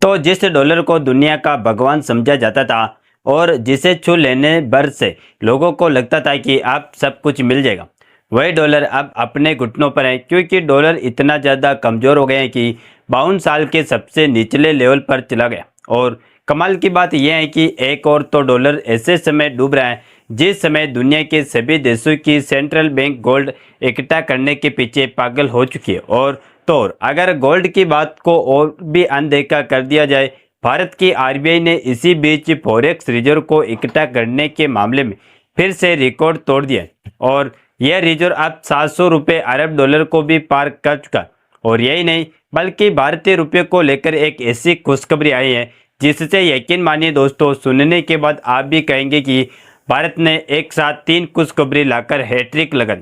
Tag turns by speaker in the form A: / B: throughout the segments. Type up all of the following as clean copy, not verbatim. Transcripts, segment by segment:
A: तो जिस डॉलर को दुनिया का भगवान समझा जाता था और जिसे छू लेने भर से लोगों को लगता था कि अब सब कुछ मिल जाएगा, वही डॉलर अब अपने घुटनों पर है, क्योंकि डॉलर इतना ज़्यादा कमज़ोर हो गया है कि 52 साल के सबसे निचले लेवल पर चला गया। और कमाल की बात यह है कि एक और तो डॉलर ऐसे समय डूब रहा है जिस समय दुनिया के सभी देशों की सेंट्रल बैंक गोल्ड इकट्ठा करने के पीछे पागल हो चुकी है। और तो अगर गोल्ड की बात को और भी अनदेखा कर दिया जाए, भारत की आरबीआई ने इसी बीच फॉरेक्स रिजर्व को इकट्ठा करने के मामले में फिर से रिकॉर्ड तोड़ दिया और यह रिजर्व अब 700 रुपये अरब डॉलर को भी पार कर चुका। और यही नहीं बल्कि भारतीय रुपये को लेकर एक ऐसी खुशखबरी आई है जिससे यकीन मानिए दोस्तों, सुनने के बाद आप भी कहेंगे कि भारत ने एक साथ 3 खुशखबरी लाकर हैट्रिक लगा दी।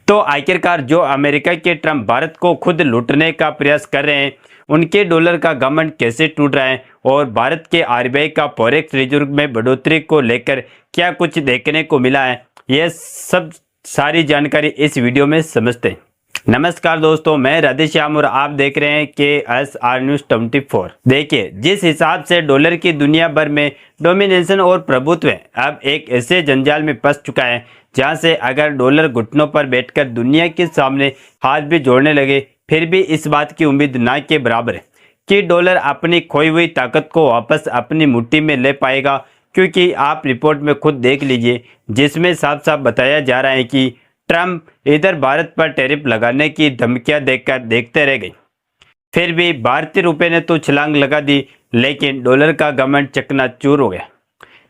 A: तो आखिरकार जो अमेरिका के ट्रम्प भारत को खुद लूटने का प्रयास कर रहे हैं, उनके डॉलर का घमंड कैसे टूट रहा है और भारत के आरबीआई का फॉरेक्स रिजर्व में बढ़ोतरी को लेकर क्या कुछ देखने को मिला है, यह सब सारी जानकारी इस वीडियो में समझते हैं। नमस्कार दोस्तों, मैं राधेश्याम और आप देख रहे हैं KSR न्यूज़ 24। देखिए, जिस हिसाब से डॉलर की दुनिया भर में डोमिनेशन और प्रभुत्व है, अब एक ऐसे जंजाल में फंस चुका है जहां से अगर डॉलर घुटनों पर बैठकर दुनिया के सामने हाथ भी जोड़ने लगे, फिर भी इस बात की उम्मीद ना के बराबर है कि डॉलर अपनी खोई हुई ताकत को वापस अपनी मुट्ठी में ले पाएगा। क्योंकि आप रिपोर्ट में खुद देख लीजिए, जिसमें साफ साफ बताया जा रहा है कि ट्रम्प इधर भारत पर टैरिफ लगाने की धमकियां देकर देखते रह गए, फिर भी भारतीय रुपये ने तो छलांग लगा दी, लेकिन डॉलर का घमंड चकनाचूर हो गया।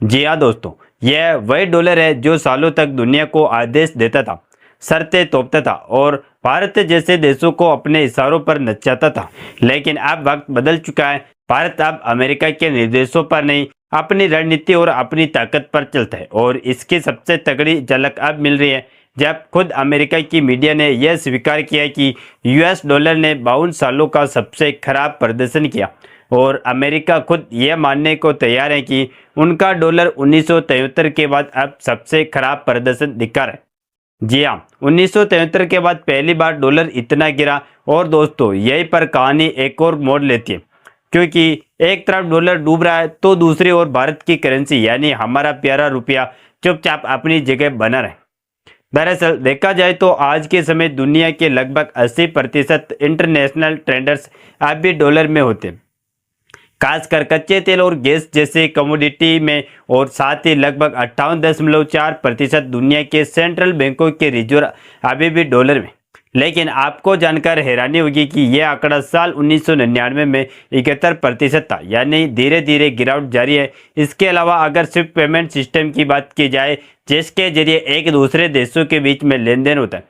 A: जी हाँ दोस्तों, यह वही डॉलर है जो सालों तक दुनिया को आदेश देता था, शर्तें तोपता था और भारत जैसे देशों को अपने इशारों पर नचाता था। लेकिन अब वक्त बदल चुका है। भारत अब अमेरिका के निर्देशों पर नहीं, अपनी रणनीति और अपनी ताकत पर चलता है। और इसकी सबसे तगड़ी झलक अब मिल रही है जब खुद अमेरिका की मीडिया ने यह स्वीकार किया कि यूएस डॉलर ने 52 सालों का सबसे खराब प्रदर्शन किया। और अमेरिका खुद यह मानने को तैयार है कि उनका डॉलर 1973 के बाद अब सबसे खराब प्रदर्शन दिखा रहा है। जी हाँ, 1973 के बाद पहली बार डॉलर इतना गिरा। और दोस्तों, यहीं पर कहानी एक और मोड़ लेती है, क्योंकि एक तरफ डॉलर डूब रहा है तो दूसरी ओर भारत की करेंसी यानी हमारा प्यारा रुपया चुपचाप अपनी जगह बना रहे। दरअसल देखा जाए तो आज के समय दुनिया के लगभग 80% इंटरनेशनल ट्रेडर्स अब भी डॉलर में होते हैं, खासकर कच्चे तेल और गैस जैसे कमोडिटी में। और साथ ही लगभग 58.4% दुनिया के सेंट्रल बैंकों के रिजर्व अभी भी डॉलर में। लेकिन आपको जानकर हैरानी होगी कि यह आंकड़ा साल 1999 में 71% था, यानी धीरे धीरे गिरावट जारी है। इसके अलावा अगर स्विफ्ट पेमेंट सिस्टम की बात की जाए, जिसके जरिए एक दूसरे देशों के बीच में लेन देन होता है,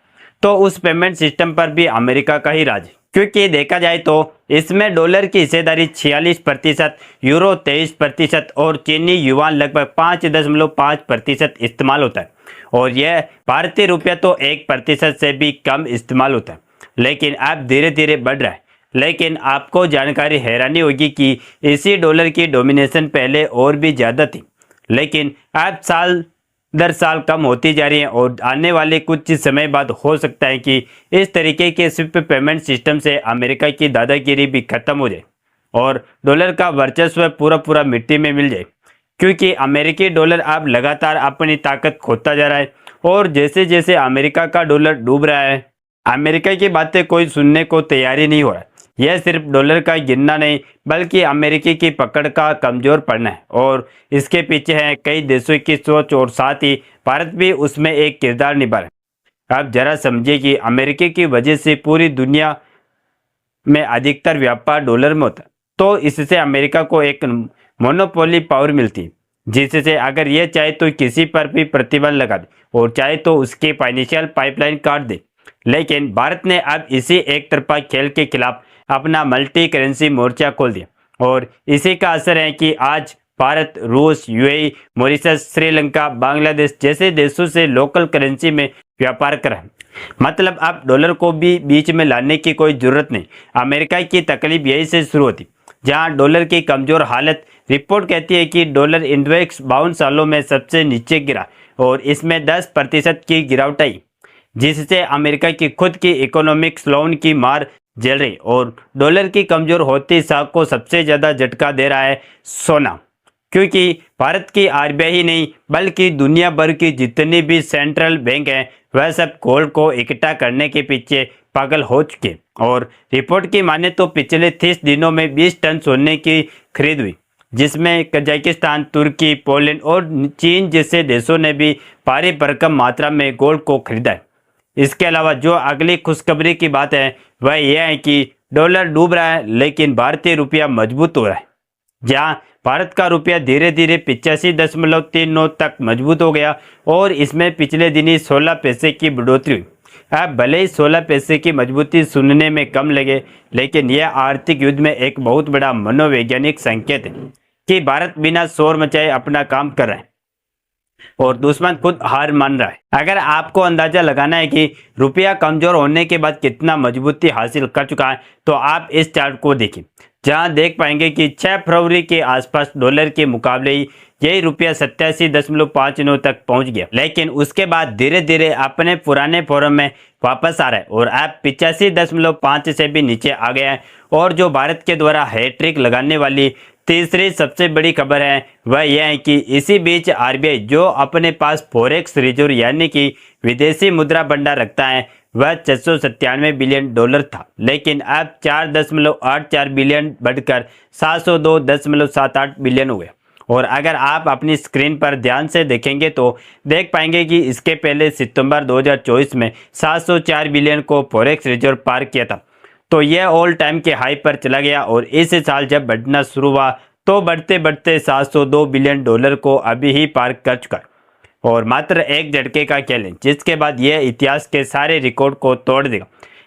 A: तो उस पेमेंट सिस्टम पर भी अमेरिका का ही राज है। क्योंकि देखा जाए तो इसमें डॉलर की हिस्सेदारी 46%, यूरो 23% और चीनी युआन लगभग 5.5% इस्तेमाल होता है। और यह भारतीय रुपया तो 1% से भी कम इस्तेमाल होता है, लेकिन अब धीरे धीरे बढ़ रहा है। लेकिन आपको जानकारी हैरानी होगी कि इसी डॉलर की डोमिनेशन पहले और भी ज़्यादा थी, लेकिन अब साल दर साल कम होती जा रही है। और आने वाले कुछ समय बाद हो सकता है कि इस तरीके के स्विफ्ट पेमेंट सिस्टम से अमेरिका की दादागिरी भी खत्म हो जाए और डॉलर का वर्चस्व पूरा मिट्टी में मिल जाए। क्योंकि अमेरिकी डॉलर अब लगातार अपनी ताकत खोता जा रहा है और जैसे जैसे अमेरिका का डॉलर डूब रहा है, अमेरिका की बातें कोई सुनने को तैयार ही नहीं हो रहा। यह सिर्फ डॉलर का गिरना नहीं, बल्कि अमेरिकी की पकड़ का कमजोर पड़ना है। और इसके पीछे है कई देशों की सोच और साथ ही भारत भी उसमें एक किरदार निभा रहा है। अब जरा समझिए कि अमेरिका की वजह से पूरी दुनिया में अधिकतर व्यापार डॉलर में होता है, तो इससे अमेरिका को एक मोनोपोली पावर मिलती है, जिससे अगर यह चाहे तो किसी पर भी प्रतिबंध लगा दे और चाहे तो उसके फाइनेंशियल पाइपलाइन काट दे। लेकिन भारत ने अब इसी एक तरफा खेल के खिलाफ अपना मल्टी करेंसी मोर्चा खोल दिया और इसी का असर है कि आज भारत, रूस, यूएई, मॉरिशस, श्रीलंका, बांग्लादेश जैसे देशों से लोकल करेंसी में व्यापार कर रहा है। मतलब अब डॉलर को भी बीच में लाने की कोई जरूरत नहीं। अमेरिका की तकलीफ यही से शुरू होती, जहां डॉलर की कमजोर हालत। रिपोर्ट कहती है कि डॉलर इंडेक्स 52 सालों में सबसे नीचे गिरा और इसमें 10% की गिरावट आई, जिससे अमेरिका की खुद की इकोनॉमिक स्लोन की मार झेल रही और डॉलर की कमजोर होती साख को सबसे ज्यादा झटका दे रहा है सोना, क्योंकि भारत की आरबीआई ही नहीं बल्कि दुनिया भर की जितनी भी सेंट्रल बैंक हैं वह सब गोल्ड को इकट्ठा करने के पीछे पागल हो चुके हैं। और रिपोर्ट की माने तो पिछले 30 दिनों में 20 टन सोने की खरीद हुई, जिसमें कजाकिस्तान, तुर्की, पोलैंड और चीन जैसे देशों ने भी भारी भरकम मात्रा में गोल्ड को खरीदा है। इसके अलावा जो अगली खुशखबरी की बात है वह यह है कि डॉलर डूब रहा है लेकिन भारतीय रुपया मजबूत हो रहा है। जहां भारत का रुपया धीरे धीरे 85.39 तक मजबूत हो गया और इसमें पिछले दिन ही 16 पैसे की बढ़ोतरी हुई। अब भले ही 16 पैसे की मजबूती सुनने में कम लगे, लेकिन यह आर्थिक युद्ध में एक बहुत बड़ा मनोवैज्ञानिक संकेत है कि भारत बिना शोर मचाए अपना काम कर रहा है और दुश्मन खुद हार मान रहा है। अगर आपको अंदाजा लगाना है कि रुपया कमजोर होने के बाद कितना मजबूती हासिल कर चुका है तो आप इस चार्ट को देखिए, जहां देख पाएंगे कि 6 फरवरी के आसपास डॉलर के मुकाबले यही रुपया 87.59 तक पहुंच गया, लेकिन उसके बाद धीरे धीरे अपने पुराने फॉर्म में वापस आ रहा है और अब 85.5 से भी नीचे आ गया है। और जो भारत के द्वारा हैट्रिक लगाने वाली तीसरी सबसे बड़ी खबर है वह यह है कि इसी बीच आरबीआई जो अपने पास फॉरेक्स रिजर्व यानी कि विदेशी मुद्रा भंडार रखता है वह 697 बिलियन डॉलर था, लेकिन अब 4.84 बिलियन बढ़कर 702.78 बिलियन हुए। और अगर आप अपनी स्क्रीन पर ध्यान से देखेंगे तो देख पाएंगे कि इसके पहले सितंबर 2024 में 704 बिलियन को फॉरेक्स रिजर्व पार किया था, तो यह ऑल टाइम के हाई पर चला गया और इस साल जब बढ़ना शुरू हुआ तो बढ़ते बढ़ते 702 बिलियन डॉलर को अभी ही पार कर चुका है और मात्र एक झटके का खेल है, जिसके बाद यह इतिहास के सारे रिकॉर्ड को तोड़ देगा।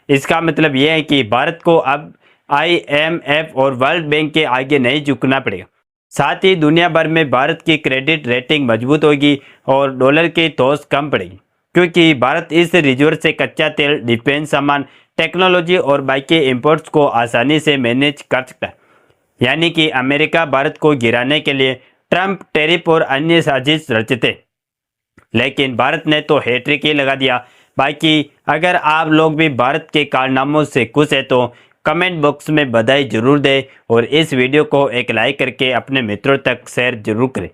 A: इसका मतलब यह है कि भारत को अब IMF और वर्ल्ड बैंक के आगे नहीं झुकना पड़ेगा। साथ ही दुनिया भर में भारत की क्रेडिट रेटिंग मजबूत होगी और डॉलर की तोस कम पड़ेगी, क्योंकि भारत इस रिजर्व से कच्चा तेल, डिफेंस सामान, टेक्नोलॉजी और बाकी इंपोर्ट्स को आसानी से मैनेज कर सकता है। यानी कि अमेरिका भारत को गिराने के लिए ट्रंप टैरिफ और अन्य साजिश रचते, लेकिन भारत ने तो हैट्रिक ही लगा दिया। बाकी अगर आप लोग भी भारत के कारनामों से खुश हैं तो कमेंट बॉक्स में बधाई जरूर दें और इस वीडियो को एक लाइक करके अपने मित्रों तक शेयर जरूर करें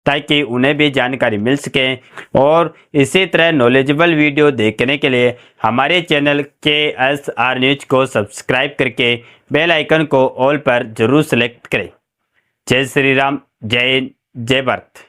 A: ताकि उन्हें भी जानकारी मिल सके। और इसी तरह नॉलेजेबल वीडियो देखने के लिए हमारे चैनल KSR न्यूज को सब्सक्राइब करके बेल आइकन को ऑल पर जरूर सेलेक्ट करें। जय श्री राम, जय हिंद, जय भारत।